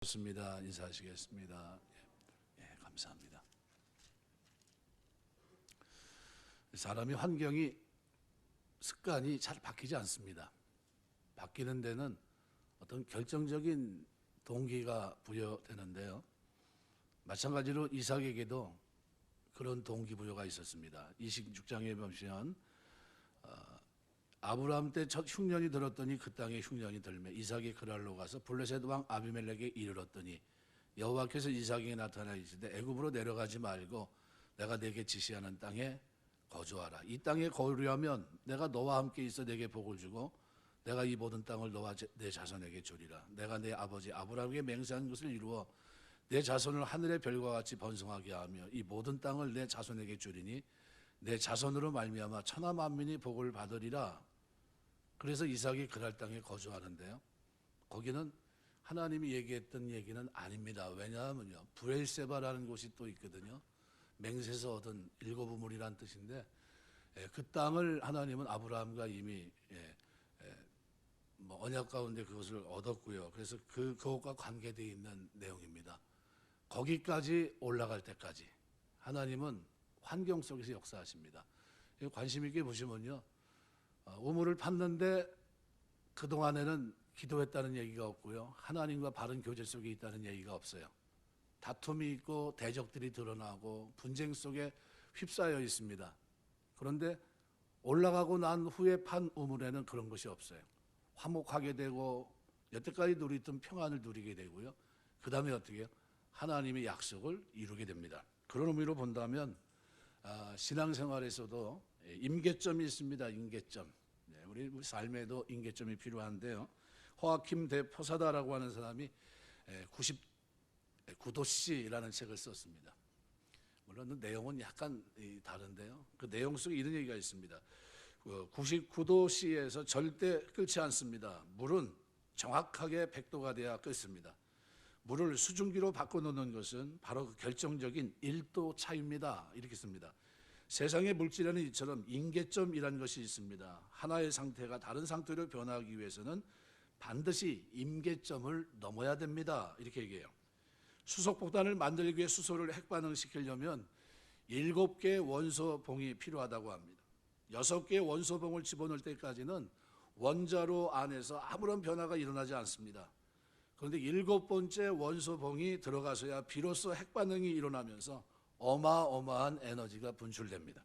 좋습니다. 인사하시겠습니다. 감사합니다. 사람이 환경이 습관이 잘 바뀌지 않습니다. 바뀌는 데는 어떤 결정적인 동기가 부여되는데요. 마찬가지로 이삭에게도 그런 동기부여가 있었습니다. 26장에 보시면 아브라함 때 첫 흉년이 들었더니 그 땅에 흉년이 들매 이삭이 그랄로 가서 블레셋 왕 아비멜렉에 이르렀더니 여호와께서 이삭에게 나타나 이르시되 애굽으로 내려가지 말고 내가 내게 지시하는 땅에 거주하라. 이 땅에 거주하면 내가 너와 함께 있어 내게 복을 주고 내가 이 모든 땅을 너와 내 자손에게 주리라. 내가 내 아버지 아브라함에게 맹세한 것을 이루어 내 자손을 하늘의 별과 같이 번성하게 하며 이 모든 땅을 내 자손에게 주리니 내 자손으로 말미암아 천하 만민이 복을 받으리라. 그래서 이삭이 그랄 땅에 거주하는데요. 거기는 하나님이 얘기했던 얘기는 아닙니다. 왜냐하면요, 브엘세바라는 곳이 또 있거든요. 맹세에서 얻은 일곱 우물이란 뜻인데 그 땅을 하나님은 아브라함과 이미 언약 가운데 그것을 얻었고요. 그래서 그것과 관계되어 있는 내용입니다. 거기까지 올라갈 때까지 하나님은 환경 속에서 역사하십니다. 관심 있게 보시면요, 우물을 팠는데 그동안에는 기도했다는 얘기가 없고요, 하나님과 바른 교제 속에 있다는 얘기가 없어요. 다툼이 있고 대적들이 드러나고 분쟁 속에 휩싸여 있습니다. 그런데 올라가고 난 후에 판 우물에는 그런 것이 없어요. 화목하게 되고 여태까지 누리던 평안을 누리게 되고요, 그 다음에 어떻게 해요? 하나님의 약속을 이루게 됩니다. 그런 의미로 본다면 신앙생활에서도 임계점이 있습니다. 임계점. 우리 삶에도 임계점이 필요한데요. 호아킴 대 포사다라고 하는 사람이 99도씨라는 책을 썼습니다. 물론 내용은 약간 다른데요. 그 내용 속에 이런 얘기가 있습니다. 99도씨에서 절대 끓지 않습니다. 물은 정확하게 100도가 돼야 끓습니다. 물을 수증기로 바꿔놓는 것은 바로 그 결정적인 1도 차이입니다. 이렇게 씁니다. 세상의 물질에는 이처럼 임계점이라는 것이 있습니다. 하나의 상태가 다른 상태로 변하기 위해서는 반드시 임계점을 넘어야 됩니다. 이렇게 얘기해요. 수소폭탄을 만들기 위해 수소를 핵반응시키려면 7개의 원소봉이 필요하다고 합니다. 6개의 원소봉을 집어넣을 때까지는 원자로 안에서 아무런 변화가 일어나지 않습니다. 그런데 7번째 원소봉이 들어가서야 비로소 핵반응이 일어나면서 어마어마한 에너지가 분출됩니다.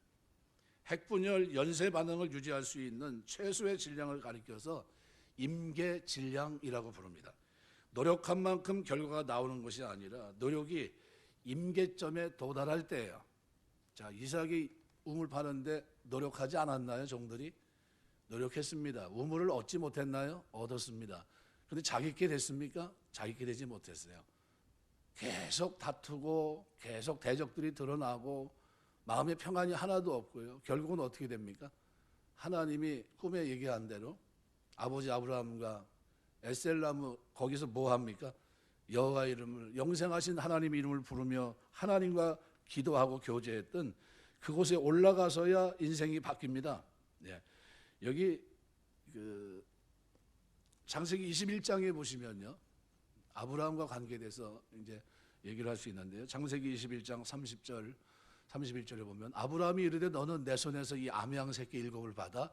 핵분열 연쇄 반응을 유지할 수 있는 최소의 질량을 가리켜서 임계 질량이라고 부릅니다. 노력한 만큼 결과가 나오는 것이 아니라 노력이 임계점에 도달할 때예요. 자, 이삭이 우물 파는데 노력하지 않았나요? 종들이 노력했습니다. 우물을 얻지 못했나요? 얻었습니다. 그런데 자기께 됐습니까? 자기께 되지 못했어요. 계속 다투고 계속 대적들이 드러나고 마음의 평안이 하나도 없고요. 결국은 어떻게 됩니까? 하나님이 꿈에 얘기한 대로 아버지 아브라함과 에셀나무 거기서 뭐 합니까? 여호와 이름을, 영생하신 하나님의 이름을 부르며 하나님과 기도하고 교제했던 그곳에 올라가서야 인생이 바뀝니다. 여기 창세기 21장에 보시면요, 아브라함과 관계돼서 이제 얘기를 할 수 있는데요. 창세기 21장 31절에 보면 아브라함이 이르되 너는 내 손에서 이 암양 새끼 7을 받아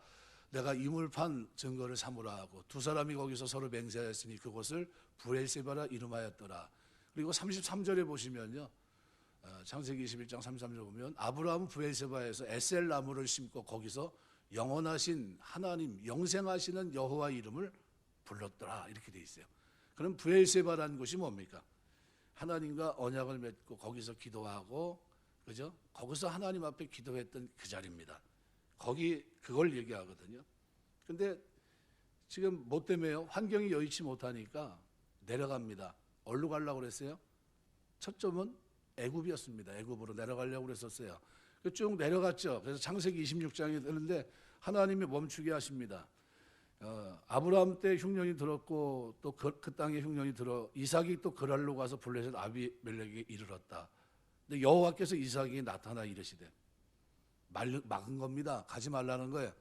내가 이물판 증거를 삼으라 하고 두 사람이 거기서 서로 맹세하였으니 그곳을 브엘세바라 이름하였더라. 그리고 33절에 보시면요, 창세기 21장 33절에 보면 아브라함은 브엘세바에서 에셀 나무를 심고 거기서 영원하신 하나님, 영생하시는 여호와 이름을 불렀더라. 이렇게 돼 있어요. 그럼 브엘세바라는 곳이 뭡니까? 하나님과 언약을 맺고 거기서 기도하고, 그죠? 거기서 하나님 앞에 기도했던 그 자리입니다. 거기 그걸 얘기하거든요. 근데 지금 뭐 때문에요? 환경이 여의치 못하니까 내려갑니다. 어디로 가려고 그랬어요? 첫 점은 애굽이었습니다. 애굽으로 내려가려고 그랬었어요. 쭉 내려갔죠. 그래서 창세기 26장이 되는데 하나님이 멈추게 하십니다. 아브라함 때 흉년이 들었고 또 그 땅에 흉년이 들어 이삭이 또 그랄로 가서 블레셋 아비멜렉에게 이르렀다. 근데 여호와께서 이삭에게 나타나 이르시되 막은 겁니다. 가지 말라는 거예요.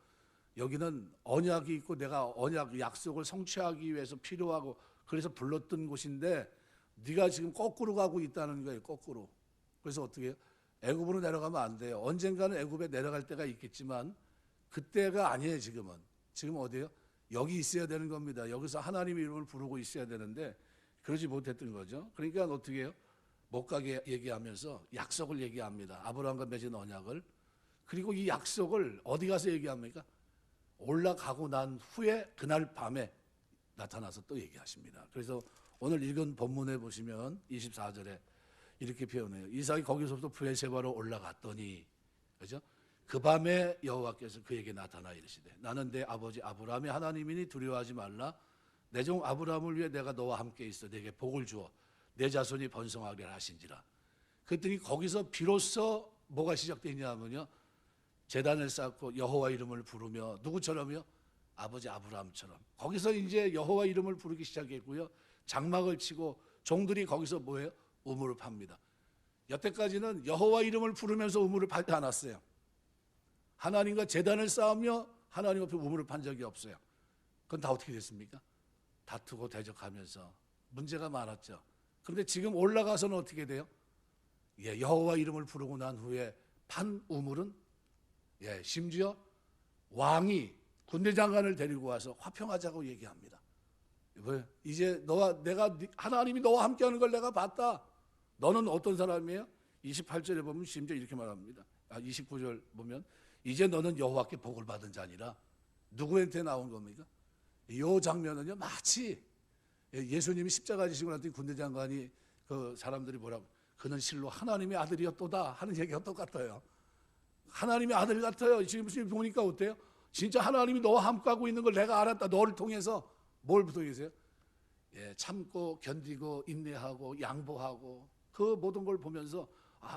여기는 언약이 있고 내가 언약 약속을 성취하기 위해서 필요하고 그래서 불렀던 곳인데 네가 지금 거꾸로 가고 있다는 거예요. 거꾸로. 그래서 어떻게 해요? 애굽으로 내려가면 안 돼요. 언젠가는 애굽에 내려갈 때가 있겠지만 그때가 아니에요. 지금은. 지금 어디예요? 여기 있어야 되는 겁니다. 여기서 하나님의 이름을 부르고 있어야 되는데 그러지 못했던 거죠. 그러니까 어떻게 해요? 못 가게 얘기하면서 약속을 얘기합니다. 아브라함과 맺은 언약을. 그리고 이 약속을 어디 가서 얘기합니까? 올라가고 난 후에 그날 밤에 나타나서 또 얘기하십니다. 그래서 오늘 읽은 본문에 보시면 24절에 이렇게 표현해요. 이삭이 거기서부터 브에세바로 올라갔더니, 그죠? 그 밤에 여호와께서 그에게 나타나 이르시되 나는 내 아버지 아브라함의 하나님이니 두려워하지 말라. 내 종 아브라함을 위해 내가 너와 함께 있어 내게 복을 주어 내 자손이 번성하게 하신지라. 그랬더니 거기서 비로소 뭐가 시작되냐면요, 제단을 쌓고 여호와 이름을 부르며 누구처럼요? 아버지 아브라함처럼. 거기서 이제 여호와 이름을 부르기 시작했고요, 장막을 치고 종들이 거기서 뭐예요? 우물을 팝니다. 여태까지는 여호와 이름을 부르면서 우물을 파지 않았어요. 하나님과 제단을 쌓으며 하나님 앞에 우물을 판 적이 없어요. 그건 다 어떻게 됐습니까? 다투고 대적하면서 문제가 많았죠. 그런데 지금 올라가서는 어떻게 돼요? 여호와 이름을 부르고 난 후에 판 우물은 심지어 왕이 군대 장관을 데리고 와서 화평하자고 얘기합니다. 왜? 이제 하나님이 너와 함께하는 걸 내가 봤다. 너는 어떤 사람이에요? 28절에 보면 심지어 이렇게 말합니다. 29절 보면 이제 너는 여호와께 복을 받은 자니라. 누구한테 나온 겁니까? 이 장면은요, 마치 예수님이 십자가 지시고 났더니 군대 장관이 그 사람들이 뭐라고, 그는 실로 하나님의 아들이었도다 하는 얘기가 똑같아요. 하나님의 아들 같아요. 지금 보니까 어때요? 진짜 하나님이 너와 함께하고 있는 걸 내가 알았다. 너를 통해서. 뭘 통해서요? 참고 견디고 인내하고 양보하고 그 모든 걸 보면서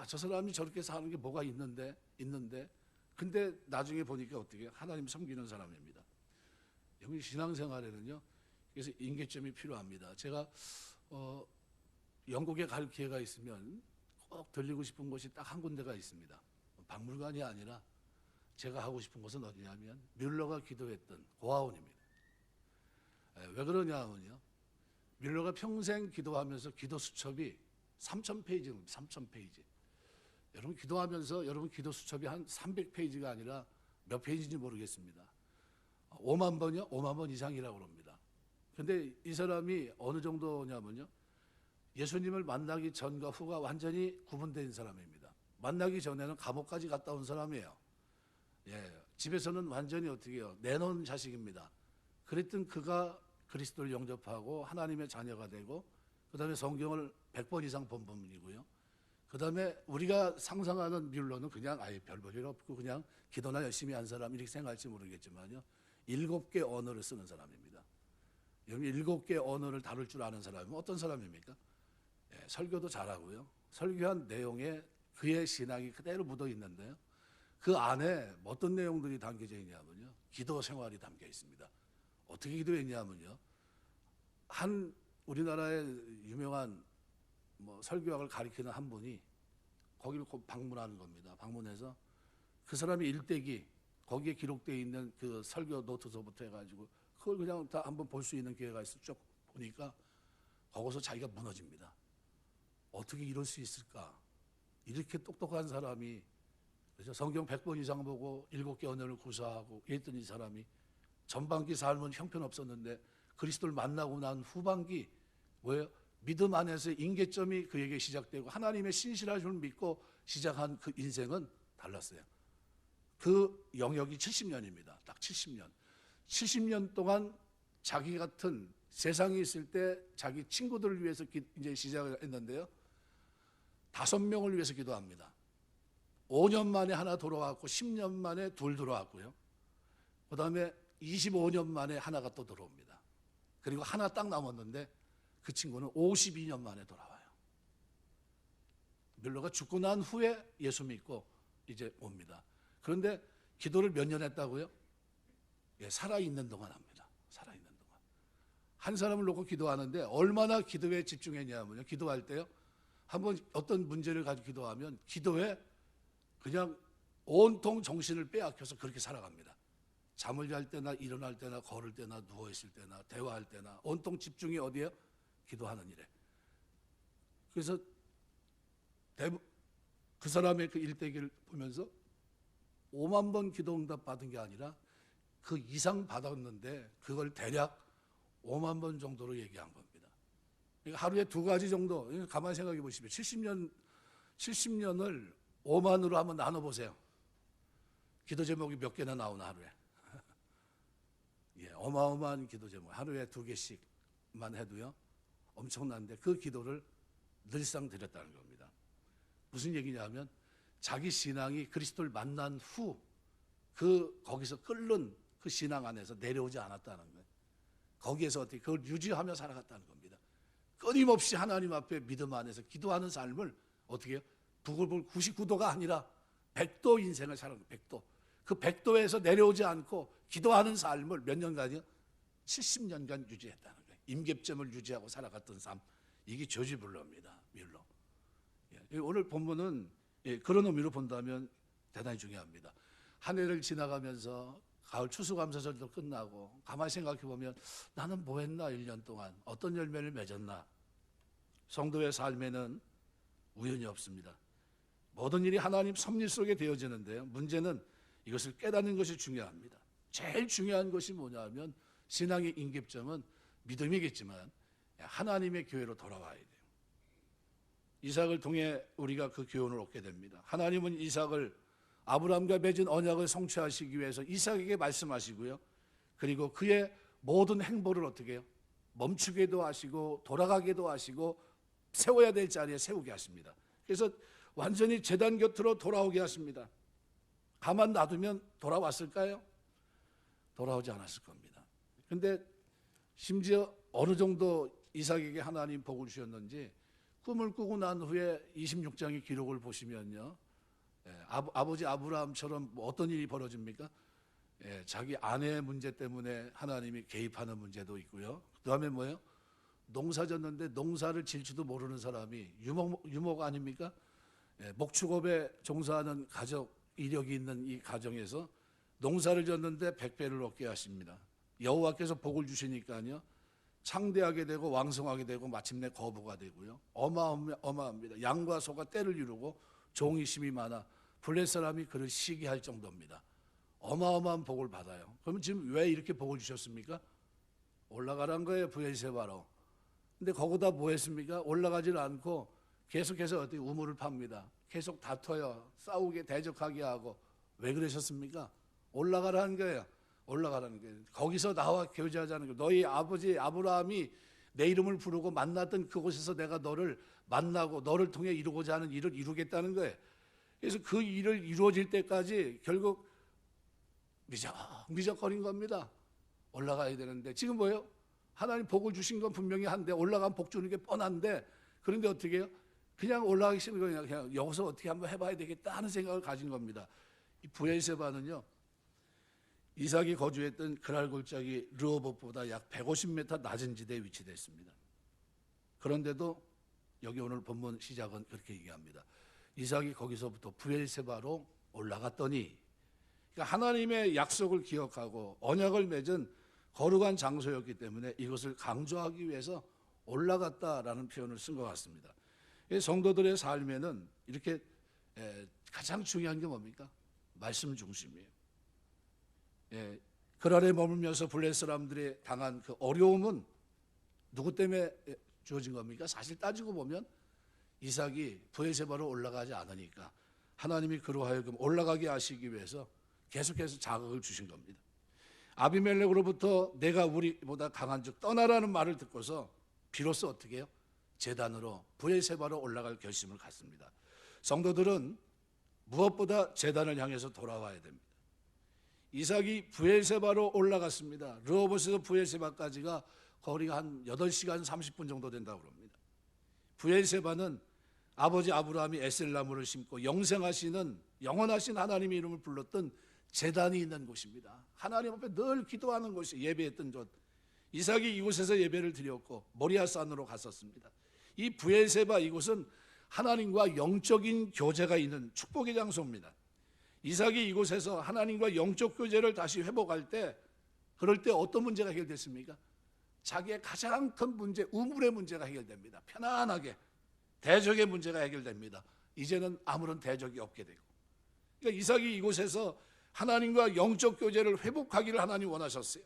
저 사람이 저렇게 사는 게 뭐가 있는데 근데 나중에 보니까 어떻게 하나님 섬기는 사람입니다. 여기 신앙생활에는요, 그래서 인계점이 필요합니다. 제가 영국에 갈 기회가 있으면 꼭 들리고 싶은 곳이 딱 한 군데가 있습니다. 박물관이 아니라 제가 하고 싶은 곳은 어디냐면 뮬러가 기도했던 고아원입니다. 왜 그러냐면요, 뮬러가 평생 기도하면서 기도 수첩이 3,000페이지입니다. 3,000페이지. 여러분 기도하면서 여러분 기도 수첩이 한 300페이지가 아니라 몇 페이지인지 모르겠습니다. 5만 번이요? 5만 번 이상이라고 합니다. 그런데 이 사람이 어느 정도냐면요, 예수님을 만나기 전과 후가 완전히 구분된 사람입니다. 만나기 전에는 감옥까지 갔다 온 사람이에요. 집에서는 완전히 어떻게 해요? 내놓은 자식입니다. 그랬던 그가 그리스도를 영접하고 하나님의 자녀가 되고, 그 다음에 성경을 100번 이상 본 분이고요. 그 다음에 우리가 상상하는 뮬러는 그냥 아예 별 볼일 없고 그냥 기도나 열심히 한 사람 이렇게 생각할지 모르겠지만요, 7개 언어를 쓰는 사람입니다. 여러분 7개 언어를 다룰 줄 아는 사람은 어떤 사람입니까? 설교도 잘하고요. 설교한 내용에 그의 신앙이 그대로 묻어 있는데요, 그 안에 어떤 내용들이 담겨져 있냐면요, 기도 생활이 담겨 있습니다. 어떻게 기도했냐면요, 한 우리나라의 유명한 설교학을 가리키는 한 분이 거기를 방문하는 겁니다. 방문해서 그 사람의 일대기, 거기에 기록되어 있는 그 설교 노트서부터 해가지고 그걸 그냥 다 한번 볼 수 있는 기회가 있어 쭉 보니까 거기서 자기가 무너집니다. 어떻게 이럴 수 있을까? 이렇게 똑똑한 사람이, 그래서 성경 100번 이상 보고 7개 언어를 구사하고 이랬던 이 사람이 전반기 삶은 형편없었는데 그리스도를 만나고 난 후반기 뭐예요? 믿음 안에서의 인계점이 그에게 시작되고 하나님의 신실하심을 믿고 시작한 그 인생은 달랐어요. 그 영역이 70년입니다. 딱 70년. 70년 동안 자기 같은 세상에 있을 때 자기 친구들을 위해서 이제 시작을 했는데요, 5명을 위해서 기도합니다. 5년 만에 하나 돌아왔고 10년 만에 둘 돌아왔고요. 그 다음에 25년 만에 하나가 또 들어옵니다. 그리고 하나 딱 남았는데 그 친구는 52년 만에 돌아와요. 뮬러가 죽고 난 후에 예수 믿고 이제 옵니다. 그런데 기도를 몇 년 했다고요? 살아있는 동안 합니다. 살아있는 동안. 한 사람을 놓고 기도하는데 얼마나 기도에 집중했냐면요, 기도할 때요, 한번 어떤 문제를 가지고 기도하면 기도에 그냥 온통 정신을 빼앗겨서 그렇게 살아갑니다. 잠을 잘 때나 일어날 때나 걸을 때나 누워있을 때나 대화할 때나 온통 집중이 어디에요? 기도하는 일에. 그래서 그 사람의 그 일대기를 보면서 5만 번 기도응답 받은 게 아니라 그 이상 받았는데 그걸 대략 5만 번 정도로 얘기한 겁니다. 그러니까 하루에 2가지 정도, 가만히 생각해 보시면 70년을 5만으로 한번 나눠보세요. 기도 제목이 몇 개나 나오나 하루에. 예, 어마어마한 기도 제목. 하루에 2개씩만 해도요 엄청난데 그 기도를 늘상 드렸다는 겁니다. 무슨 얘기냐면 자기 신앙이 그리스도를 만난 후 거기서 끓는 그 신앙 안에서 내려오지 않았다는 거예요. 거기에서 어떻게 그걸 유지하며 살아갔다는 겁니다. 끊임없이 하나님 앞에 믿음 안에서 기도하는 삶을 어떻게 해요? 부글부글 99도가 아니라 100도 인생을 사는 거예요. 100도. 그 100도에서 내려오지 않고 기도하는 삶을 몇 년간이요? 70년간 유지했다는 거예요. 임계점을 유지하고 살아갔던 삶. 이게 조지블러입니다. 뮬러. 오늘 본문은 그런 의미로 본다면 대단히 중요합니다. 한 해를 지나가면서 가을 추수감사절도 끝나고 가만히 생각해 보면 나는 뭐 했나 1년 동안 어떤 열매를 맺었나. 성도의 삶에는 우연이 없습니다. 모든 일이 하나님 섭리 속에 되어지는데요. 문제는 이것을 깨닫는 것이 중요합니다. 제일 중요한 것이 뭐냐면 신앙의 임계점은 믿음이겠지만 하나님의 교회로 돌아와야 돼요. 이삭을 통해 우리가 그 교훈을 얻게 됩니다. 하나님은 이삭을 아브라함과 맺은 언약을 성취하시기 위해서 이삭에게 말씀하시고요. 그리고 그의 모든 행보를 어떻게 해요? 멈추게도 하시고 돌아가게도 하시고 세워야 될 자리에 세우게 하십니다. 그래서 완전히 제단 곁으로 돌아오게 하십니다. 가만 놔두면 돌아왔을까요? 돌아오지 않았을 겁니다. 그런데 심지어 어느 정도 이삭에게 하나님 복을 주셨는지 꿈을 꾸고 난 후에 26장의 기록을 보시면요. 아버지 아브라함처럼 어떤 일이 벌어집니까? 자기 아내의 문제 때문에 하나님이 개입하는 문제도 있고요. 그 다음에 뭐예요? 농사 졌는데 농사를 질지도 모르는 사람이 유목 아닙니까? 목축업에 종사하는 가족, 이력이 있는 이 가정에서 농사를 졌는데 100배를 얻게 하십니다. 여호와께서 복을 주시니까요. 창대하게 되고 왕성하게 되고 마침내 거부가 되고요. 어마어마합니다. 양과 소가 때를 이루고 종이 심이 많아 블레 사람이 그를 시기할 정도입니다. 어마어마한 복을 받아요. 그러면 지금 왜 이렇게 복을 주셨습니까? 올라가란 거예요. 브엘세바로. 근데 거기다 뭐 했습니까? 올라가질 않고 계속해서 어떻게 우물을 팝니다. 계속 다퉈요. 싸우게 대적하게 하고. 왜 그러셨습니까? 올라가라는 거예요. 올라가라는 거예요. 거기서 나와 교제하자는 거예요. 너희 아버지 아브라함이 내 이름을 부르고 만났던 그곳에서 내가 너를 만나고 너를 통해 이루고자 하는 일을 이루겠다는 거예요. 그래서 그 일을 이루어질 때까지 결국 미적거린 겁니다. 올라가야 되는데 지금 뭐예요? 하나님 복을 주신 건 분명히 한데 올라가면 복 주는 게 뻔한데 그런데 어떻게 해요? 그냥 올라가기 싫은 거예요. 그냥 여기서 어떻게 한번 해봐야 되겠다 하는 생각을 가진 겁니다. 이 브엘세바는요. 이삭이 거주했던 그랄 골짜기 르호봇보다 약 150m 낮은 지대에 위치되어 있습니다. 그런데도 여기 오늘 본문 시작은 그렇게 얘기합니다. 이삭이 거기서부터 브엘세바로 올라갔더니 그러니까 하나님의 약속을 기억하고 언약을 맺은 거룩한 장소였기 때문에 이것을 강조하기 위해서 올라갔다라는 표현을 쓴 것 같습니다. 성도들의 삶에는 이렇게 가장 중요한 게 뭡니까? 말씀 중심이에요. 그랄에 머물면서 블레 사람들이 당한 그 어려움은 누구 때문에 주어진 겁니까? 사실 따지고 보면 이삭이 브엘세바로 올라가지 않으니까 하나님이 그로 하여금 올라가게 하시기 위해서 계속해서 자극을 주신 겁니다. 아비멜렉으로부터 내가 우리보다 강한 즉 떠나라는 말을 듣고서 비로소 어떻게 해요? 제단으로 브엘세바로 올라갈 결심을 갖습니다. 성도들은 무엇보다 제단을 향해서 돌아와야 됩니다. 이삭이 브엘세바로 올라갔습니다. 르호봇에서 브엘세바까지가 거리가 한 8시간 30분 정도 된다고 합니다. 브엘세바는 아버지 아브라함이 에셀나무를 심고 영생하시는 영원하신 하나님의 이름을 불렀던 제단이 있는 곳입니다. 하나님 앞에 늘 기도하는 곳이 예배했던 곳. 이삭이 이곳에서 예배를 드렸고 모리아산으로 갔었습니다. 이 브엘세바 이곳은 하나님과 영적인 교제가 있는 축복의 장소입니다. 이삭이 이곳에서 하나님과 영적 교제를 다시 회복할 때 그럴 때 어떤 문제가 해결됐습니까? 자기의 가장 큰 문제, 우물의 문제가 해결됩니다. 편안하게 대적의 문제가 해결됩니다. 이제는 아무런 대적이 없게 되고. 그러니까 이삭이 이곳에서 하나님과 영적 교제를 회복하기를 하나님 원하셨어요.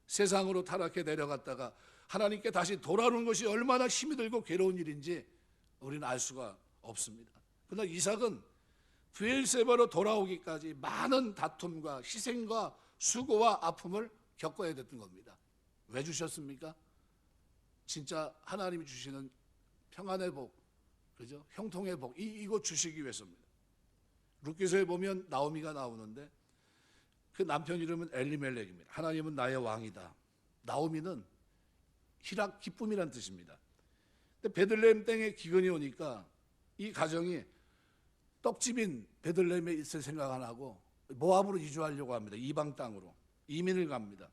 세상으로 타락해 내려갔다가 하나님께 다시 돌아오는 것이 얼마나 힘이 들고 괴로운 일인지 우리는 알 수가 없습니다. 그러나 이삭은 브엘세바로 돌아오기까지 많은 다툼과 희생과 수고와 아픔을 겪어야 됐던 겁니다. 왜 주셨습니까? 진짜 하나님이 주시는 평안의 복, 그죠? 형통의 복, 이거 주시기 위해서입니다. 룻기서에 보면 나오미가 나오는데 그 남편 이름은 엘리멜렉입니다. 하나님은 나의 왕이다. 나오미는 희락, 기쁨이란 뜻입니다. 근데 베들레헴 땅에 기근이 오니까 이 가정이 떡집인 베들레헴에 있을 생각 안 하고 모압으로 이주하려고 합니다. 이방 땅으로 이민을 갑니다.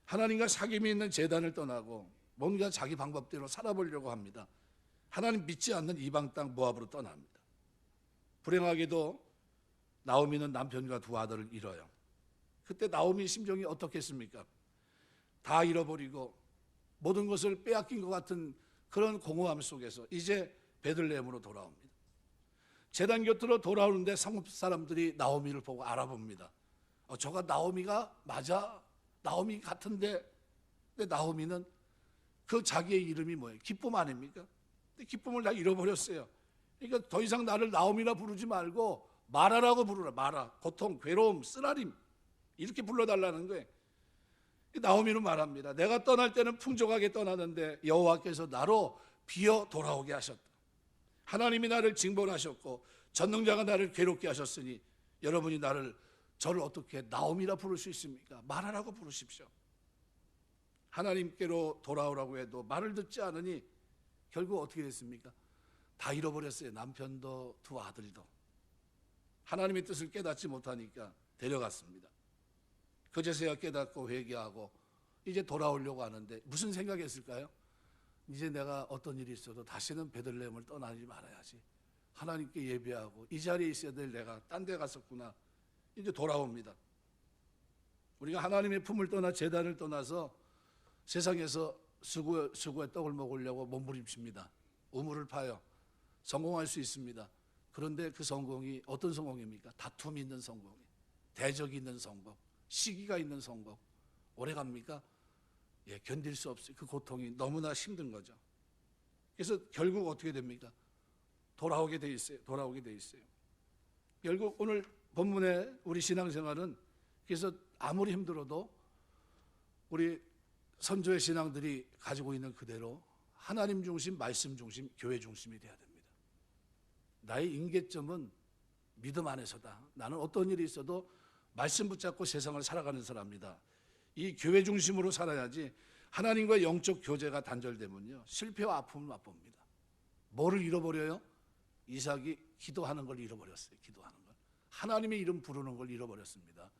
하나님과 사귐이 있는 제단을 떠나고 뭔가 자기 방법대로 살아보려고 합니다. 하나님 믿지 않는 이방 땅 모압으로 떠납니다. 불행하게도 나오미는 남편과 두 아들을 잃어요. 그때 나오미 심정이 어떻겠습니까? 다 잃어버리고 모든 것을 빼앗긴 것 같은 그런 공허함 속에서 이제 베들레헴으로 돌아옵니다. 제단 곁으로 돌아오는데 성읍 사람들이 나오미를 보고 알아봅니다. 저가 나오미가 맞아? 나오미 같은데. 근데 나오미는 그 자기의 이름이 뭐예요? 기쁨 아닙니까? 근데 기쁨을 다 잃어버렸어요. 그러니까 더 이상 나를 나오미라 부르지 말고 마라라고 부르라. 마라. 고통, 괴로움, 쓰라림 이렇게 불러달라는 거예요. 나오미는 말합니다. 내가 떠날 때는 풍족하게 떠나는데 여호와께서 나로 비어 돌아오게 하셨다. 하나님이 나를 징벌하셨고 전능자가 나를 괴롭게 하셨으니 여러분이 저를 어떻게 나오미라 부를 수 있습니까? 마라라고 부르십시오. 하나님께로 돌아오라고 해도 말을 듣지 않으니 결국 어떻게 됐습니까? 다 잃어버렸어요. 남편도 두 아들도. 하나님의 뜻을 깨닫지 못하니까 데려갔습니다. 그제서야 깨닫고 회개하고 이제 돌아오려고 하는데 무슨 생각했을까요? 이제 내가 어떤 일이 있어도 다시는 베들레헴을 떠나지 말아야지. 하나님께 예배하고 이 자리에 있어야 될 내가 딴 데 갔었구나. 이제 돌아옵니다. 우리가 하나님의 품을 떠나 제단을 떠나서 세상에서 수고의 떡을 먹으려고 몸부림칩니다. 우물을 파요. 성공할 수 있습니다. 그런데 그 성공이 어떤 성공입니까? 다툼이 있는 성공, 대적이 있는 성공, 시기가 있는 성공. 오래 갑니까? 견딜 수 없어요. 그 고통이 너무나 힘든 거죠. 그래서 결국 어떻게 됩니까? 돌아오게 돼 있어요. 결국 오늘 본문의 우리 신앙생활은 그래서 아무리 힘들어도 우리 선조의 신앙들이 가지고 있는 그대로 하나님 중심, 말씀 중심, 교회 중심이 돼야 됩니다. 나의 임계점은 믿음 안에서다. 나는 어떤 일이 있어도 말씀 붙잡고 세상을 살아가는 사람입니다. 이 교회 중심으로 살아야지 하나님과 영적 교제가 단절되면요 실패와 아픔을 맛봅니다. 뭐를 잃어버려요? 이삭이 기도하는 걸 잃어버렸어요. 기도하는 걸. 하나님의 이름 부르는 걸 잃어버렸습니다.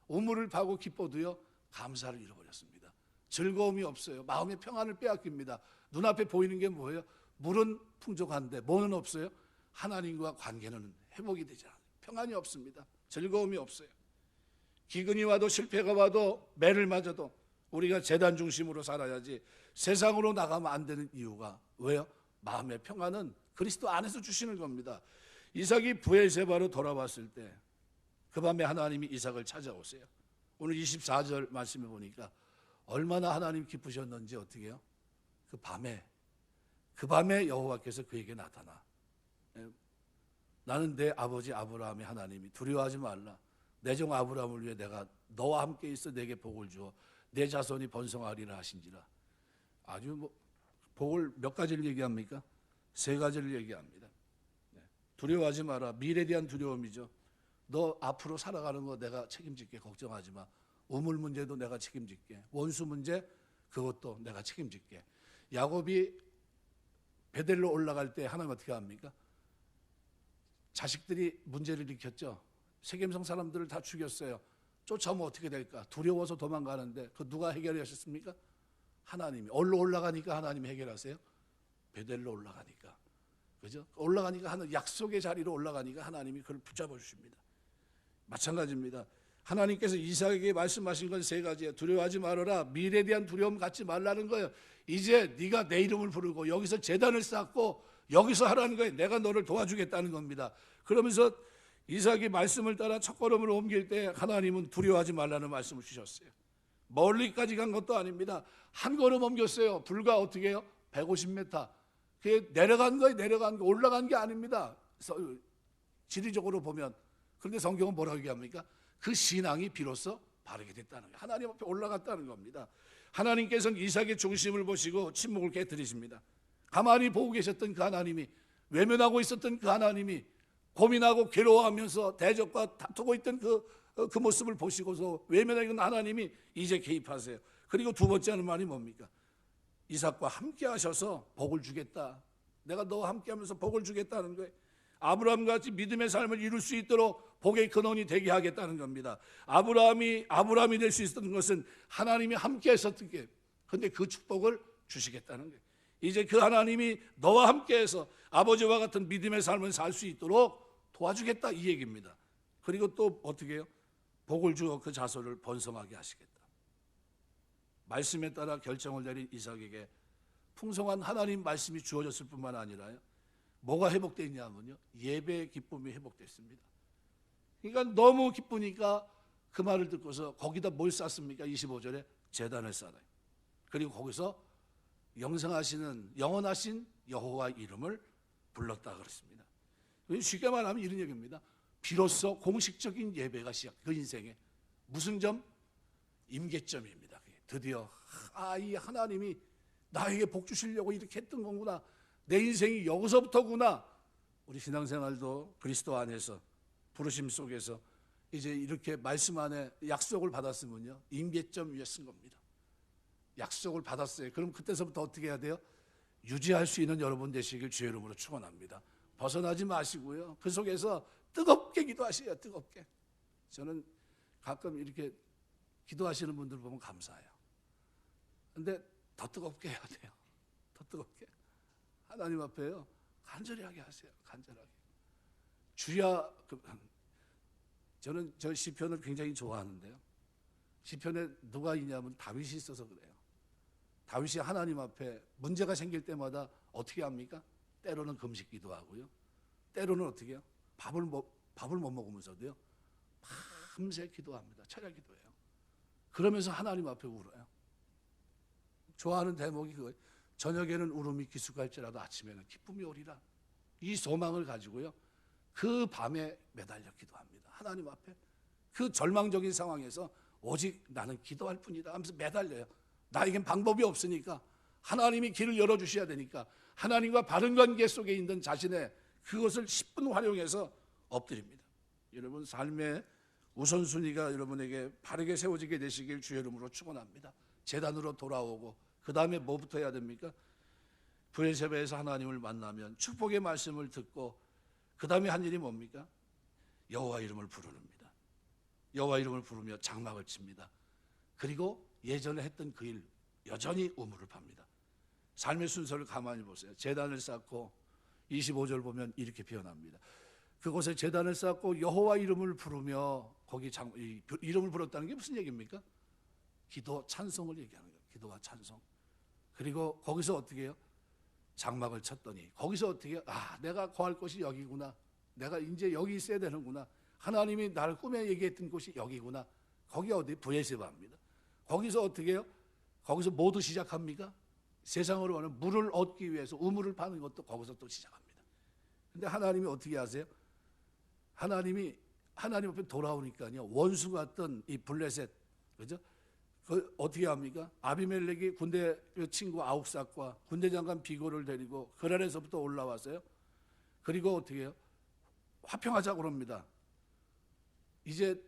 우물을 파고 기뻐도요 감사를 잃어버렸습니다. 즐거움이 없어요. 마음의 평안을 빼앗깁니다. 눈앞에 보이는 게 뭐예요? 물은 풍족한데 뭐는 없어요? 하나님과 관계는 회복이 되지 않아요. 평안이 없습니다. 즐거움이 없어요. 기근이 와도 실패가 와도 매를 맞아도 우리가 제단 중심으로 살아야지 세상으로 나가면 안 되는 이유가 왜요? 마음의 평안은 그리스도 안에서 주시는 겁니다. 이삭이 브엘세바로 돌아왔을 때 그 밤에 하나님이 이삭을 찾아오세요. 오늘 24절 말씀해 보니까 얼마나 하나님 기쁘셨는지 어떻게 해요? 그 밤에 여호와께서 그에게 나타나 나는 내 아버지 아브라함의 하나님이 두려워하지 말라. 내 종 아브라함을 위해 내가 너와 함께 있어 내게 복을 주어 내 자손이 번성하리라 하신지라. 아주 복을 몇 가지를 얘기합니까? 세 가지를 얘기합니다. 두려워하지 마라. 미래에 대한 두려움이죠. 너 앞으로 살아가는 거 내가 책임질게. 걱정하지 마. 우물 문제도 내가 책임질게. 원수 문제 그것도 내가 책임질게. 야곱이 베델로 올라갈 때 하나님 어떻게 합니까? 자식들이 문제를 일으켰죠. 세겜성 사람들을 다 죽였어요. 쫓아오면 어떻게 될까? 두려워서 도망가는데 그 누가 해결하셨습니까? 하나님이. 어디로 올라가니까 하나님이 해결하세요? 베델로 올라가니까. 그죠? 올라가니까 하는 약속의 자리로 올라가니까 하나님이 그걸 붙잡아 주십니다. 마찬가지입니다. 하나님께서 이삭에게 말씀하신 건 세 가지예요. 두려워하지 말아라. 미래에 대한 두려움 갖지 말라는 거예요. 이제 네가 내 이름을 부르고 여기서 제단을 쌓고 여기서 하라는 거예요. 내가 너를 도와주겠다는 겁니다. 그러면서 이삭이 말씀을 따라 첫걸음을 옮길 때 하나님은 두려워하지 말라는 말씀을 주셨어요. 멀리까지 간 것도 아닙니다. 한 걸음 옮겼어요. 불과 어떻게 해요? 150m. 그게 내려간 거예요. 내려간 거. 올라간 게 아닙니다. 지리적으로 보면. 그런데 성경은 뭐라고 얘기합니까? 그 신앙이 비로소 바르게 됐다는 거예요. 하나님 앞에 올라갔다는 겁니다. 하나님께서는 이삭의 중심을 보시고 침묵을 깨뜨리십니다. 가만히 보고 계셨던 그 하나님이, 외면하고 있었던 그 하나님이, 고민하고 괴로워하면서 대적과 다투고 있던 그 모습을 보시고서 외면하는 하나님이 이제 개입하세요. 그리고 두 번째는 말이 뭡니까? 이삭과 함께 하셔서 복을 주겠다. 내가 너와 함께 하면서 복을 주겠다는 거예요. 아브라함같이 믿음의 삶을 이룰 수 있도록 복의 근원이 되게 하겠다는 겁니다. 아브라함이 될 수 있었던 것은 하나님이 함께 했었던 게, 그런데 그 축복을 주시겠다는 거예요. 이제 그 하나님이 너와 함께해서 아버지와 같은 믿음의 삶을 살 수 있도록 도와주겠다, 이 얘기입니다. 그리고 또 어떻게 해요? 복을 주어 그 자손을 번성하게 하시겠다. 말씀에 따라 결정을 내린 이삭에게 풍성한 하나님 말씀이 주어졌을 뿐만 아니라요, 뭐가 회복됐냐면요, 예배의 기쁨이 회복됐습니다. 그러니까 너무 기쁘니까 그 말을 듣고서 거기다 뭘 쌌습니까? 25절에 제단을 쌓아요. 그리고 거기서 영원하신 여호와 이름을 불렀다 그랬습니다. 쉽게 말하면 이런 얘기입니다. 비로소 공식적인 예배가 그 인생의 무슨 점? 임계점입니다. 드디어 이 하나님이 나에게 복 주시려고 이렇게 했던 거구나. 내 인생이 여기서부터구나. 우리 신앙생활도 그리스도 안에서 부르심 속에서 이제 이렇게 말씀 안에 약속을 받았으면요, 임계점 위에 쓴 겁니다. 약속을 받았어요. 그럼 그때서부터 어떻게 해야 돼요? 유지할 수 있는 여러분 되시길 주의 이름으로 축원합니다. 벗어나지 마시고요, 그 속에서 뜨겁게 기도하세요. 뜨겁게. 저는 가끔 이렇게 기도하시는 분들 보면 감사해요. 근데 더 뜨겁게 해야 돼요. 더 뜨겁게. 하나님 앞에요, 간절히 하게 하세요. 간절하게. 주야, 저는 저 시편을 굉장히 좋아하는데요, 시편에 누가 있냐면 다윗이 있어서 그래요. 다윗이 하나님 앞에 문제가 생길 때마다 어떻게 합니까? 때로는 금식 기도하고요, 때로는 어떻게 해요? 밥을 못 먹으면서도요, 밤새 기도합니다. 철야 기도해요. 그러면서 하나님 앞에 울어요. 좋아하는 대목이 그거예요. 저녁에는 울음이 기숙할지라도 아침에는 기쁨이 오리라. 이 소망을 가지고요, 그 밤에 매달려 기도합니다. 하나님 앞에 그 절망적인 상황에서 오직 나는 기도할 뿐이다 하면서 매달려요. 나에겐 방법이 없으니까 하나님이 길을 열어주셔야 되니까 하나님과 바른 관계 속에 있는 자신의 그것을 10분 활용해서 엎드립니다. 여러분 삶의 우선순위가 여러분에게 바르게 세워지게 되시길 주의 이름으로 축원합니다. 제단으로 돌아오고 그 다음에 뭐부터 해야 됩니까? 브엘세바에서 하나님을 만나면 축복의 말씀을 듣고 그 다음에 한 일이 뭡니까? 여호와 이름을 부르는니다. 여호와 이름을 부르며 장막을 칩니다. 그리고 예전에 했던 그 일 여전히 우물을 팝니다. 삶의 순서를 가만히 보세요. 제단을 쌓고 25절 보면 이렇게 표현합니다. 그곳에 제단을 쌓고 여호와 이름을 부르며, 거기 이름을 불렀다는 게 무슨 얘기입니까? 기도 찬송을 얘기하는 거예요. 기도와 찬송. 그리고 거기서 어떻게 해요? 장막을 쳤더니 거기서 어떻게 해요? 내가 거할 곳이 여기구나. 내가 이제 여기 있어야 되는구나. 하나님이 나를 꿈에 얘기했던 곳이 여기구나. 거기 어디? 브엘세바입니다. 거기서 어떻게 해요? 거기서 모두 시작합니까? 세상으로 하는 물을 얻기 위해서 우물을 파는 것도 거기서 또 시작합니다. 근데 하나님이 어떻게 하세요? 하나님 앞에 돌아오니까요, 원수 같던 이 블레셋, 그죠? 그 어떻게 합니까? 아비멜렉이 군대 친구 아욱삭과 군대장관 비고를 데리고 그랄에서부터 올라왔어요. 그리고 어떻게 해요? 화평하자고 그럽니다. 이제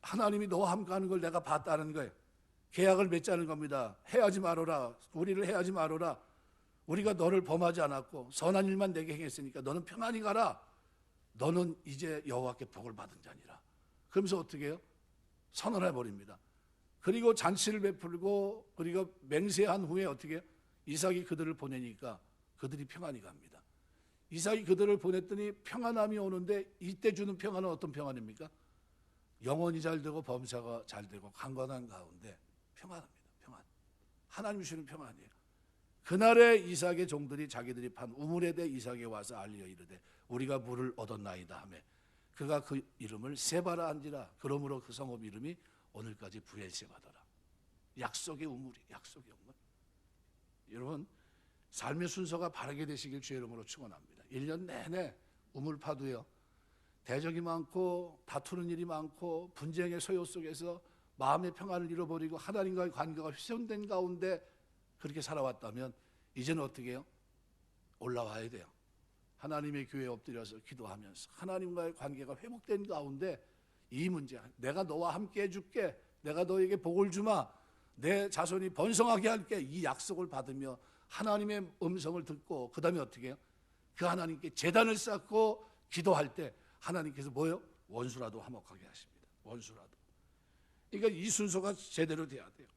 하나님이 너와 함께 하는 걸 내가 봤다는 거예요. 계약을 맺자는 겁니다. 해하지 말아라. 우리를 해하지 말아라. 우리가 너를 범하지 않았고 선한 일만 내게 행했으니까 너는 평안히 가라. 너는 이제 여호와께 복을 받은 자니라. 그러면서 어떻게 해요? 선언해 버립니다. 그리고 잔치를 베풀고 그리고 맹세한 후에 어떻게 해요? 이삭이 그들을 보내니까 그들이 평안히 갑니다. 이삭이 그들을 보냈더니 평안함이 오는데, 이때 주는 평안은 어떤 평안입니까? 영혼이 잘 되고 범사가 잘 되고 강건한 가운데 평안합니다. 평안. 하나님 주시는 평안이에요. 그날에 이삭의 종들이 자기들이 판 우물에 대해 이삭에 와서 알려 이르되 우리가 물을 얻었나이다 하매 그가 그 이름을 세바라 한지라. 그러므로 그 성읍 이름이 오늘까지 브엘세바더라. 약속의 우물이, 약속의 우물. 여러분, 삶의 순서가 바르게 되시길 주의 이름으로 축원합니다. 1년 내내 우물 파도요, 대적이 많고 다투는 일이 많고 분쟁의 소요 속에서 마음의 평안을 잃어버리고 하나님과의 관계가 훼손된 가운데 그렇게 살아왔다면 이제는 어떻게 해요? 올라와야 돼요. 하나님의 교회에 엎드려서 기도하면서 하나님과의 관계가 회복된 가운데 이 문제, 내가 너와 함께 해줄게, 내가 너에게 복을 주마, 내 자손이 번성하게 할게, 이 약속을 받으며 하나님의 음성을 듣고 그 다음에 어떻게 해요? 그 하나님께 제단을 쌓고 기도할 때 하나님께서 뭐예요? 원수라도 화목하게 하십니다. 원수라도. 그러니까 이 순서가 제대로 돼야 돼요.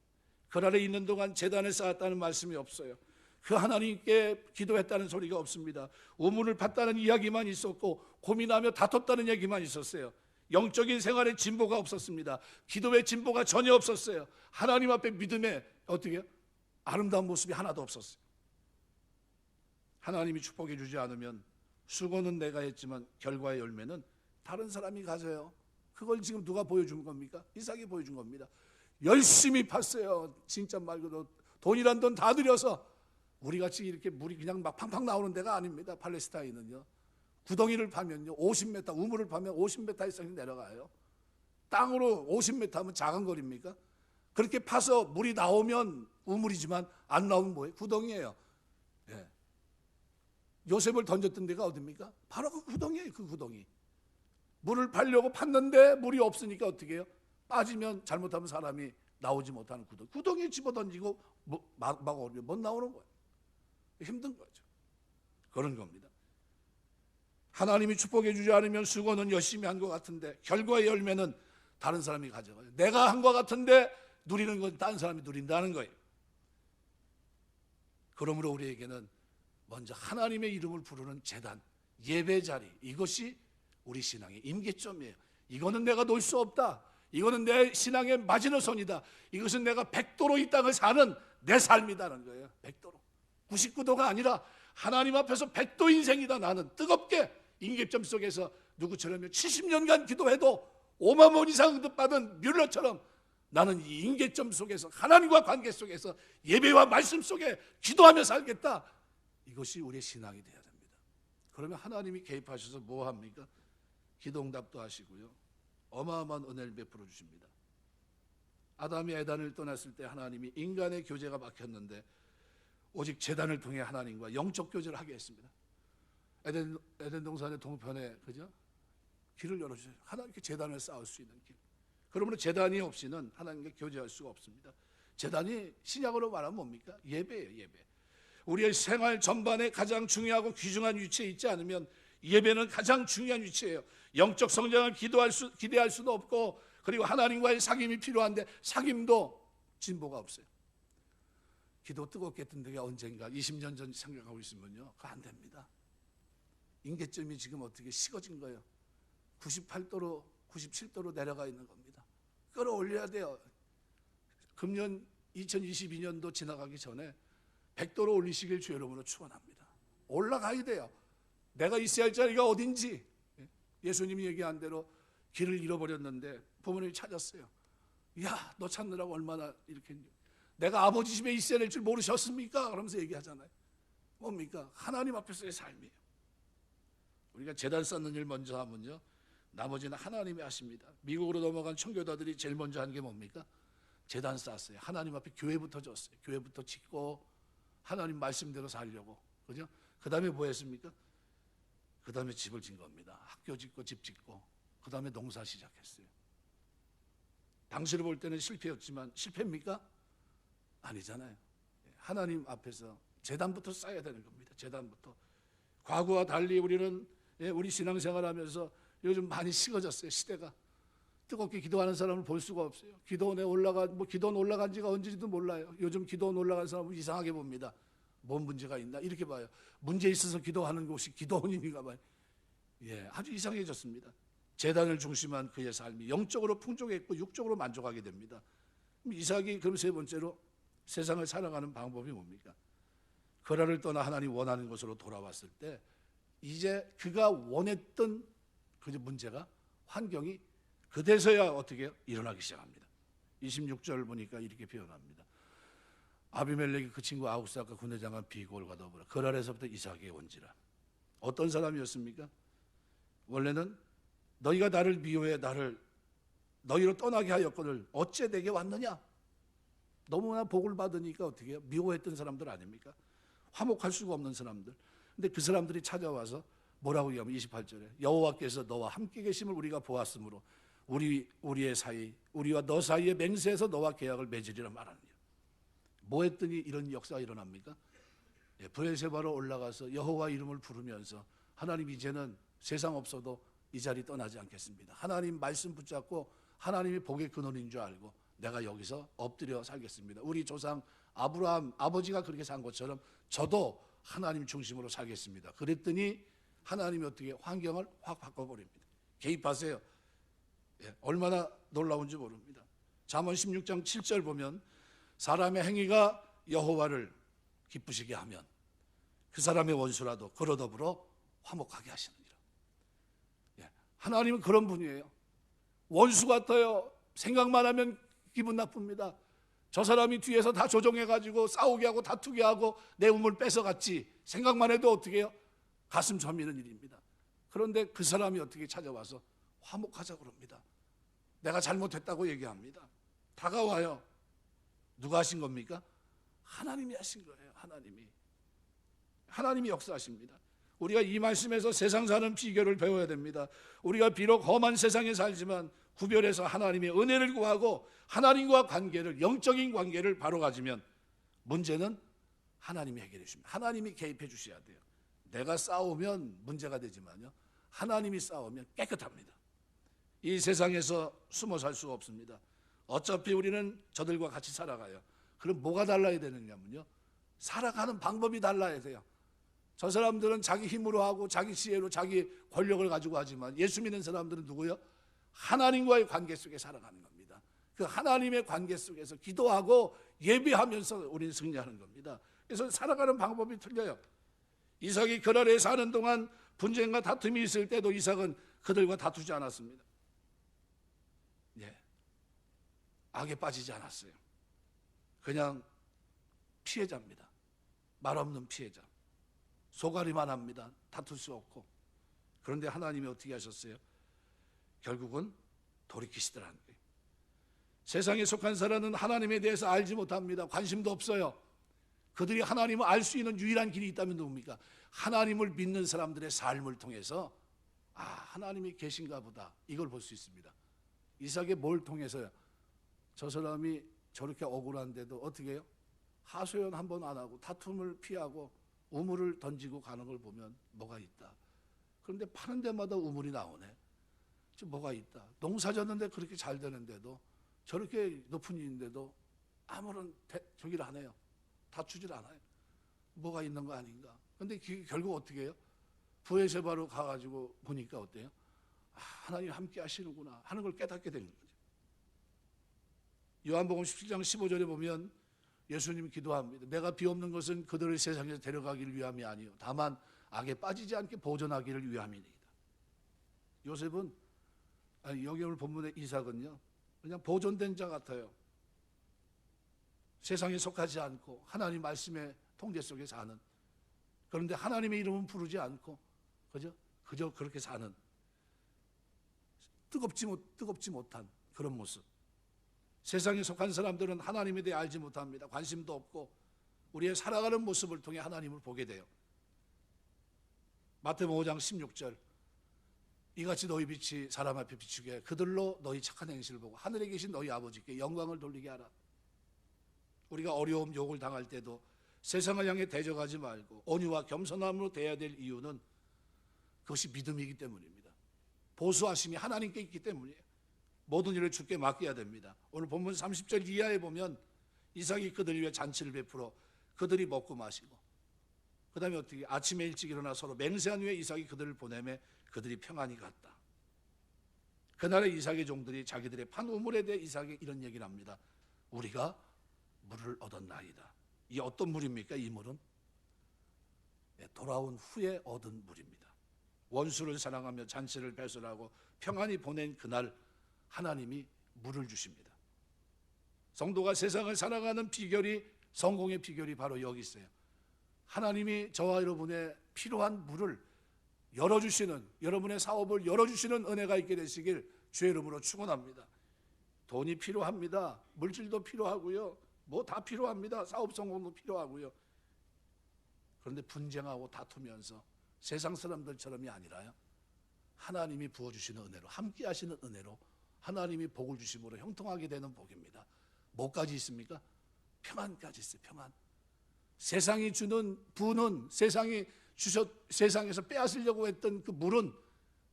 그 아래 있는 동안 제단을 쌓았다는 말씀이 없어요. 그 하나님께 기도했다는 소리가 없습니다. 우물을 팠다는 이야기만 있었고 고민하며 다퉜다는 얘기만 있었어요. 영적인 생활에 진보가 없었습니다. 기도의 진보가 전혀 없었어요. 하나님 앞에 믿음의 어떻게 해요? 아름다운 모습이 하나도 없었어요. 하나님이 축복해 주지 않으면 수고는 내가 했지만 결과의 열매는 다른 사람이 가져요. 그걸 지금 누가 보여준 겁니까? 이삭이 보여준 겁니다. 열심히 팠어요. 진짜 말 그대로 돈이란 돈 다 들여서. 우리같이 이렇게 물이 그냥 막 팡팡 나오는 데가 아닙니다. 팔레스타인은요, 구덩이를 파면요 50m, 우물을 파면 50m 이상이 내려가요. 땅으로 50m 하면 작은 거리입니까? 그렇게 파서 물이 나오면 우물이지만 안 나오면 뭐예요? 구덩이에요. 예. 요셉을 던졌던 데가 어딥니까? 바로 그 구덩이에요. 그 구덩이. 물을 파려고 팠는데 물이 없으니까 어떻게 해요? 빠지면 잘못하면 사람이 나오지 못하는 구덩이. 구덩이에 집어던지고 막 오르면 못 나오는 거예요. 힘든 거죠. 그런 겁니다. 하나님이 축복해 주지 않으면 수고는 열심히 한 것 같은데 결과의 열매는 다른 사람이 가져가요. 내가 한 것 같은데 누리는 건 다른 사람이 누린다는 거예요. 그러므로 우리에게는 먼저 하나님의 이름을 부르는 제단, 예배 자리, 이것이 우리 신앙의 임계점이에요. 이거는 내가 놓을 수 없다. 이거는 내 신앙의 마지노선이다. 이것은 내가 100도로 이 땅을 사는 내 삶이다는 거예요. 100도로. 99도가 아니라 하나님 앞에서 100도 인생이다. 나는 뜨겁게 임계점 속에서 누구처럼 70년간 기도해도 5만 원 이상 응답받은 뮬러처럼 나는 이 임계점 속에서 하나님과 관계 속에서 예배와 말씀 속에 기도하며 살겠다. 이것이 우리의 신앙이 되어야 됩니다. 그러면 하나님이 개입하셔서 뭐 합니까? 기도 응답도 하시고요, 어마어마한 은혜를 베풀어 주십니다. 아담이 에덴을 떠났을 때 하나님이 인간의 교제가 막혔는데 오직 제단을 통해 하나님과 영적 교제를 하게 했습니다. 에덴 동산의 동편에 그죠? 길을 열어주세요. 하나님께 제단을 쌓을 수 있는 길. 그러므로 제단이 없이는 하나님께 교제할 수가 없습니다. 제단이 신약으로 말하면 뭡니까? 예배예요. 예배. 우리의 생활 전반에 가장 중요하고 귀중한 위치에 있지 않으면 예배는 가장 중요한 위치예요. 영적 성장을 기대할 수도 없고, 그리고 하나님과의 사귐이 필요한데 사귐도 진보가 없어요. 기도 뜨겁게 했던 데가 언젠가 20년 전 생각하고 있으면요, 그거 안 됩니다. 임계점이 지금 어떻게 식어진 거예요. 98도로 97도로 내려가 있는 겁니다. 끌어올려야 돼요. 금년 2022년도 지나가기 전에 100도로 올리시길 주의 이름으로 축원합니다. 올라가야 돼요. 내가 있어야 할 자리가 어딘지. 예수님이 얘기한 대로 길을 잃어버렸는데 부모님이 찾았어요. 야, 너 찾느라고 얼마나 이렇게, 내가 아버지 집에 있어야 될 줄 모르셨습니까? 그러면서 얘기하잖아요. 뭡니까? 하나님 앞에서의 삶이에요. 우리가 제단 쌓는 일 먼저 하면요, 나머지는 하나님이 하십니다. 미국으로 넘어간 청교도들이 제일 먼저 한 게 뭡니까? 제단 쌓았어요. 하나님 앞에 교회부터 졌어요. 교회부터 짓고 하나님 말씀대로 살려고, 그죠? 그 다음에 뭐 했습니까? 그 다음에 집을 진 겁니다. 학교 짓고 집 짓고 그 다음에 농사 시작했어요. 당시로 볼 때는 실패였지만 실패입니까? 아니잖아요. 하나님 앞에서 제단부터 쌓아야 되는 겁니다. 제단부터. 과거와 달리 우리는 우리 신앙생활하면서 요즘 많이 식어졌어요. 시대가. 뜨겁게 기도하는 사람을 볼 수가 없어요. 기도원에 기도원 올라간 지가 언제지도 몰라요. 요즘 기도원 올라간 사람을 이상하게 봅니다. 뭔 문제가 있나 이렇게 봐요. 문제 있어서 기도하는 곳이 기도원인가 봐요. 아주 이상해졌습니다. 제단을 중심한 그의 삶이 영적으로 풍족했고 육적으로 만족하게 됩니다. 이삭이 그럼 세 번째로 세상을 살아가는 방법이 뭡니까? 거라를 떠나 하나님 원하는 곳으로 돌아왔을 때 이제 그가 원했던 그 문제가 환경이 그대서야 어떻게 해요? 일어나기 시작합니다. 26절 보니까 이렇게 표현합니다. 아비멜렉이 그 친구 아우스아가 군대장관 비골과 더불어 거랄에서부터 이삭에게 온지라. 어떤 사람이었습니까? 원래는 너희가 나를 미워해 나를 너희로 떠나게 하였거늘 어째 내게 왔느냐? 너무나 복을 받으니까 어떻게 해요? 미워했던 사람들 아닙니까? 화목할 수가 없는 사람들. 근데 그 사람들이 찾아와서 뭐라고 얘기하면 28절에 여호와께서 너와 함께 계심을 우리가 보았으므로 우리의 사이 우리와 너 사이에 맹세해서 너와 계약을 맺으리라 말하느니라. 뭐 했더니 이런 역사가 일어납니까? 브엘세바로 올라가서 여호와 이름을 부르면서 하나님 이제는 세상 없어도 이 자리 떠나지 않겠습니다. 하나님 말씀 붙잡고 하나님이 복의 근원인 줄 알고 내가 여기서 엎드려 살겠습니다. 우리 조상 아브라함 아버지가 그렇게 산 것처럼 저도 하나님 중심으로 살겠습니다. 그랬더니 하나님이 어떻게 환경을 확 바꿔버립니다. 개입하세요. 얼마나 놀라운지 모릅니다. 잠언 16장 7절 보면 사람의 행위가 여호와를 기쁘시게 하면 그 사람의 원수라도 그로 더불어 화목하게 하시느니라. 하나님은 그런 분이에요. 원수 같아요. 생각만 하면 기분 나쁩니다. 저 사람이 뒤에서 다 조종해가지고 싸우게 하고 다투게 하고 내 우물 뺏어갔지. 생각만 해도 어떻게 해요? 가슴 저미는 일입니다. 그런데 그 사람이 어떻게 찾아와서 화목하자 그럽니다. 내가 잘못했다고 얘기합니다. 다가와요. 누가 하신 겁니까? 하나님이 하신 거예요. 하나님이 역사하십니다. 우리가 이 말씀에서 세상 사는 비결을 배워야 됩니다. 우리가 비록 험한 세상에 살지만 구별해서 하나님의 은혜를 구하고 하나님과 관계를 영적인 관계를 바로 가지면 문제는 하나님이 해결해 주십니다. 하나님이 개입해 주셔야 돼요. 내가 싸우면 문제가 되지만요, 하나님이 싸우면 깨끗합니다. 이 세상에서 숨어 살 수가 없습니다. 어차피 우리는 저들과 같이 살아가요. 그럼 뭐가 달라야 되느냐면요, 살아가는 방법이 달라야 돼요. 저 사람들은 자기 힘으로 하고 자기 지혜로 자기 권력을 가지고 하지만 예수 믿는 사람들은 누구요? 하나님과의 관계 속에 살아가는 겁니다. 그 하나님의 관계 속에서 기도하고 예배하면서 우리는 승리하는 겁니다. 그래서 살아가는 방법이 틀려요. 이삭이 그랄에 사는 동안 분쟁과 다툼이 있을 때도 이삭은 그들과 다투지 않았습니다. 악에 빠지지 않았어요. 그냥 피해자입니다. 말 없는 피해자. 소가리만 합니다. 다툴 수 없고. 그런데 하나님이 어떻게 하셨어요? 결국은 돌이키시더라는 거예요. 세상에 속한 사람은 하나님에 대해서 알지 못합니다. 관심도 없어요. 그들이 하나님을 알 수 있는 유일한 길이 있다면 누굽니까? 하나님을 믿는 사람들의 삶을 통해서 하나님이 계신가 보다, 이걸 볼 수 있습니다. 이삭의 뭘 통해서요? 저 사람이 저렇게 억울한데도 어떻게 해요? 하소연 한 번 안 하고 다툼을 피하고 우물을 던지고 가는 걸 보면 뭐가 있다. 그런데 파는 데마다 우물이 나오네. 지금 뭐가 있다. 농사 졌는데 그렇게 잘 되는데도, 저렇게 높은 일인데도 아무런 저기를 안 해요. 다투질 않아요. 뭐가 있는 거 아닌가. 그런데 결국 어떻게 해요? 브엘세바로 가가지고 보니까 어때요? 하나님 함께 하시는구나 하는 걸 깨닫게 된 거죠. 요한복음 17장 15절에 보면 예수님이 기도합니다. 내가 비옵는 것은 그들을 세상에서 데려가기를 위함이 아니요 다만 악에 빠지지 않게 보존하기를 위함이니이다. 요셉은 여기 오늘 본문의 이삭은요, 그냥 보존된 자 같아요. 세상에 속하지 않고 하나님 말씀의 통제 속에 사는, 그런데 하나님의 이름은 부르지 않고 그저 그렇게 사는 뜨겁지 못한 그런 모습. 세상에 속한 사람들은 하나님에 대해 알지 못합니다. 관심도 없고 우리의 살아가는 모습을 통해 하나님을 보게 돼요. 마태복음 5장 16절 이같이 너희 빛이 사람 앞에 비추게 그들로 너희 착한 행실을 보고 하늘에 계신 너희 아버지께 영광을 돌리게 하라. 우리가 어려움 욕을 당할 때도 세상을 향해 대적하지 말고 온유와 겸손함으로 대해야 될 이유는 그것이 믿음이기 때문입니다. 보수하심이 하나님께 있기 때문이에요. 모든 일을 주께 맡겨야 됩니다. 오늘 본문 30절 이하에 보면 이삭이 그들 위해 잔치를 베풀어 그들이 먹고 마시고, 그 다음에 어떻게 아침에 일찍 일어나 서로 맹세한 후에 이삭이 그들을 보내매 그들이 평안히 갔다. 그날에 이삭의 종들이 자기들의 판 우물에 대해 이삭이 이런 얘기를 합니다. 우리가 물을 얻었나이다. 이 어떤 물입니까? 이 물은 돌아온 후에 얻은 물입니다. 원수를 사랑하며 잔치를 배설하고 평안히 보낸 그날 하나님이 물을 주십니다. 성도가 세상을 살아가는 비결이, 성공의 비결이 바로 여기 있어요. 하나님이 저와 여러분의 필요한 물을 열어주시는, 여러분의 사업을 열어주시는 은혜가 있게 되시길 주의 이름으로 축원합니다. 돈이 필요합니다. 물질도 필요하고요. 뭐 다 필요합니다. 사업 성공도 필요하고요. 그런데 분쟁하고 다투면서 세상 사람들처럼이 아니라요, 하나님이 부어주시는 은혜로, 함께 하시는 은혜로 하나님이 복을 주심으로 형통하게 되는 복입니다. 뭐까지 있습니까? 평안까지 있어요. 평안. 세상이 주는 부는, 세상에서 빼앗으려고 했던 그 물은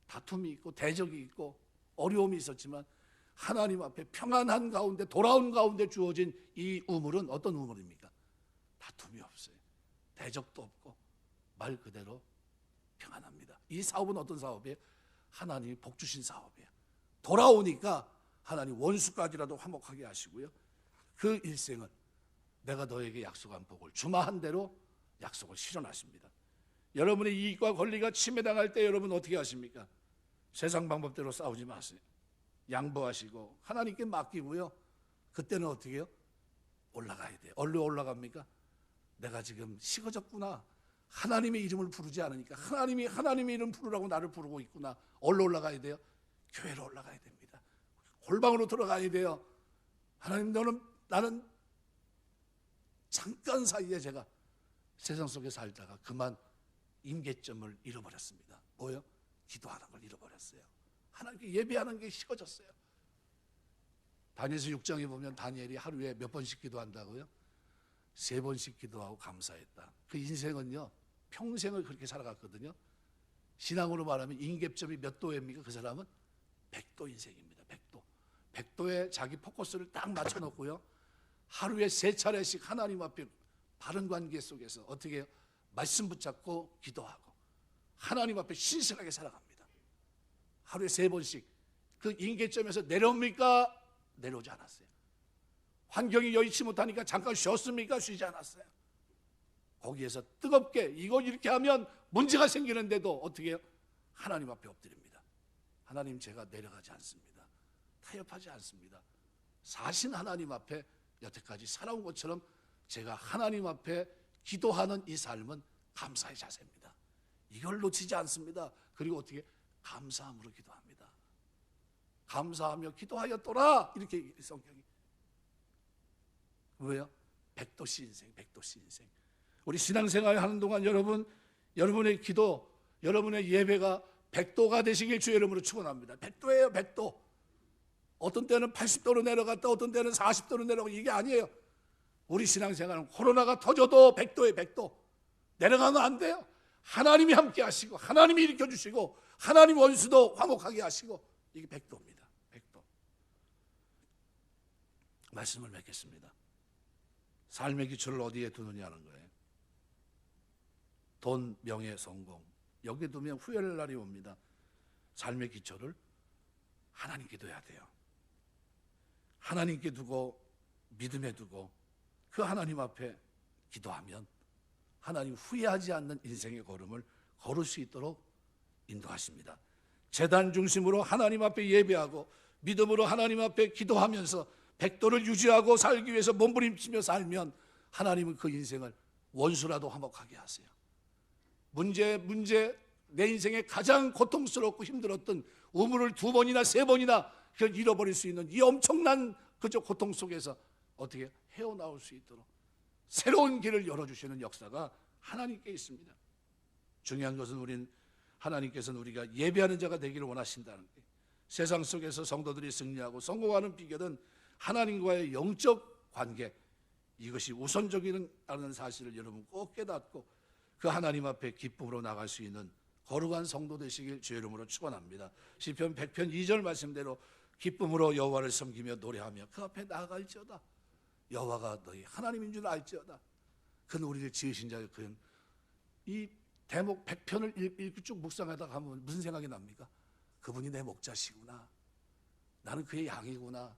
다툼이 있고 대적이 있고 어려움이 있었지만 하나님 앞에 평안한 가운데, 돌아온 가운데 주어진 이 우물은 어떤 우물입니까? 다툼이 없어요. 대적도 없고 말 그대로 평안합니다. 이 사업은 어떤 사업이에요? 하나님이 복 주신 사업이에요. 돌아오니까 하나님 원수까지라도 화목하게 하시고요, 그 일생은 내가 너에게 약속한 복을 주마한 대로 약속을 실현하십니다. 여러분의 이익과 권리가 침해당할 때 여러분 어떻게 하십니까? 세상 방법대로 싸우지 마세요. 양보하시고 하나님께 맡기고요, 그때는 어떻게 해요? 올라가야 돼요. 어디로 올라갑니까? 내가 지금 식어졌구나, 하나님의 이름을 부르지 않으니까 하나님의 이름 부르라고 나를 부르고 있구나. 어디로 올라가야 돼요? 교회로 올라가야 됩니다. 골방으로 들어가야 돼요. 하나님, 나는 잠깐 사이에 제가 세상 속에 살다가 그만 임계점을 잃어버렸습니다. 뭐요? 기도하는 걸 잃어버렸어요. 하나님께 예배하는 게 식어졌어요. 다니엘서 6장에 보면 다니엘이 하루에 몇 번씩 기도한다고요? 3번씩 기도하고 감사했다. 그 인생은요, 평생을 그렇게 살아갔거든요. 신앙으로 말하면 임계점이 몇 도입니까? 그 사람은 100도 인생입니다. 100도. 100도에 자기 포커스를 딱 맞춰놓고요, 하루에 3차례씩 하나님 앞에 바른 관계 속에서 어떻게 해요? 말씀 붙잡고 기도하고 하나님 앞에 신실하게 살아갑니다. 하루에 3번씩. 그 임계점에서 내려옵니까? 내려오지 않았어요. 환경이 여의치 못하니까 잠깐 쉬었습니까? 쉬지 않았어요. 거기에서 뜨겁게, 이거 이렇게 하면 문제가 생기는데도 어떻게 해요? 하나님 앞에 엎드립니다. 하나님, 제가 내려가지 않습니다. 타협하지 않습니다. 사신 하나님 앞에 여태까지 살아온 것처럼 제가 하나님 앞에 기도하는 이 삶은 감사의 자세입니다. 이걸 놓치지 않습니다. 그리고 어떻게? 감사함으로 기도합니다. 감사하며 기도하였더라, 이렇게 성경이. 왜요? 100도씨 인생, 100도씨 인생. 우리 신앙생활 하는 동안 여러분의 기도, 여러분의 예배가 100도가 되시길 주의 이름으로 축원합니다. 100도예요, 100도. 어떤 때는 80도로 내려갔다, 어떤 때는 40도로 내려가고, 이게 아니에요. 우리 신앙생활은 코로나가 터져도 100도에 100도. 내려가면 안 돼요. 하나님이 함께 하시고, 하나님이 일으켜주시고, 하나님 원수도 화목하게 하시고, 이게 100도입니다. 100도. 말씀을 맺겠습니다. 삶의 기초를 어디에 두느냐는 거예요. 돈, 명예, 성공, 여기에 두면 후회할 날이 옵니다. 삶의 기초를 하나님께 둬야 돼요. 하나님께 두고 믿음에 두고 그 하나님 앞에 기도하면 하나님 후회하지 않는 인생의 걸음을 걸을 수 있도록 인도하십니다. 제단 중심으로 하나님 앞에 예배하고 믿음으로 하나님 앞에 기도하면서 100도를 유지하고 살기 위해서 몸부림치며 살면 하나님은 그 인생을 원수라도 화목하게 하세요. 내 인생에 가장 고통스럽고 힘들었던 우물을 2번이나 3번이나 그걸 잃어버릴 수 있는 이 엄청난 그저 고통 속에서 어떻게 헤어나올 수 있도록 새로운 길을 열어주시는 역사가 하나님께 있습니다. 중요한 것은 하나님께서는 우리가 예배하는 자가 되기를 원하신다는 거예요. 세상 속에서 성도들이 승리하고 성공하는 비결은 하나님과의 영적 관계, 이것이 우선적이라는 사실을 여러분 꼭 깨닫고 그 하나님 앞에 기쁨으로 나갈 수 있는 거룩한 성도 되시길 주의 이름으로 축원합니다. 시편 100편 2절 말씀대로 기쁨으로 여호와를 섬기며 노래하며 그 앞에 나아갈지어다. 여호와가 너희 하나님인 줄 알지어다. 그는 우리를 지으신 자요. 그는 이 대목 100편을 읽고 쭉 묵상하다가 하면 무슨 생각이 납니까? 그분이 내 목자시구나. 나는 그의 양이구나.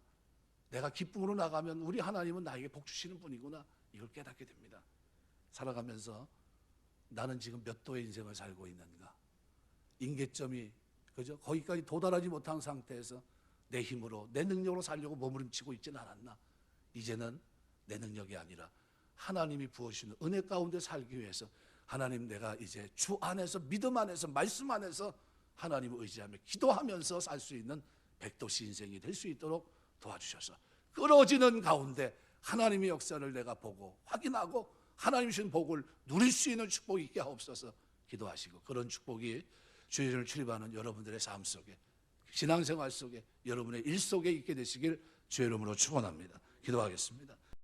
내가 기쁨으로 나가면 우리 하나님은 나에게 복 주시는 분이구나. 이걸 깨닫게 됩니다. 살아가면서 나는 지금 몇 도의 인생을 살고 있는가? 임계점이 그죠? 거기까지 도달하지 못한 상태에서 내 힘으로 내 능력으로 살려고 몸부림치고 있지는 않았나? 이제는 내 능력이 아니라 하나님이 부어주시는 은혜 가운데 살기 위해서 하나님, 내가 이제 주 안에서, 믿음 안에서, 말씀 안에서 하나님을 의지하며 기도하면서 살 수 있는 백도씨 인생이 될 수 있도록 도와주셔서 끊어지는 가운데 하나님의 역사를 내가 보고 확인하고 하나님 주신 복을 누릴 수 있는 축복이 있게 하옵소서 기도하시고, 그런 축복이 주일을 출입하는 여러분들의 삶 속에, 신앙생활 속에, 여러분의 일 속에 있게 되시길 주의 이름으로 축원합니다. 기도하겠습니다.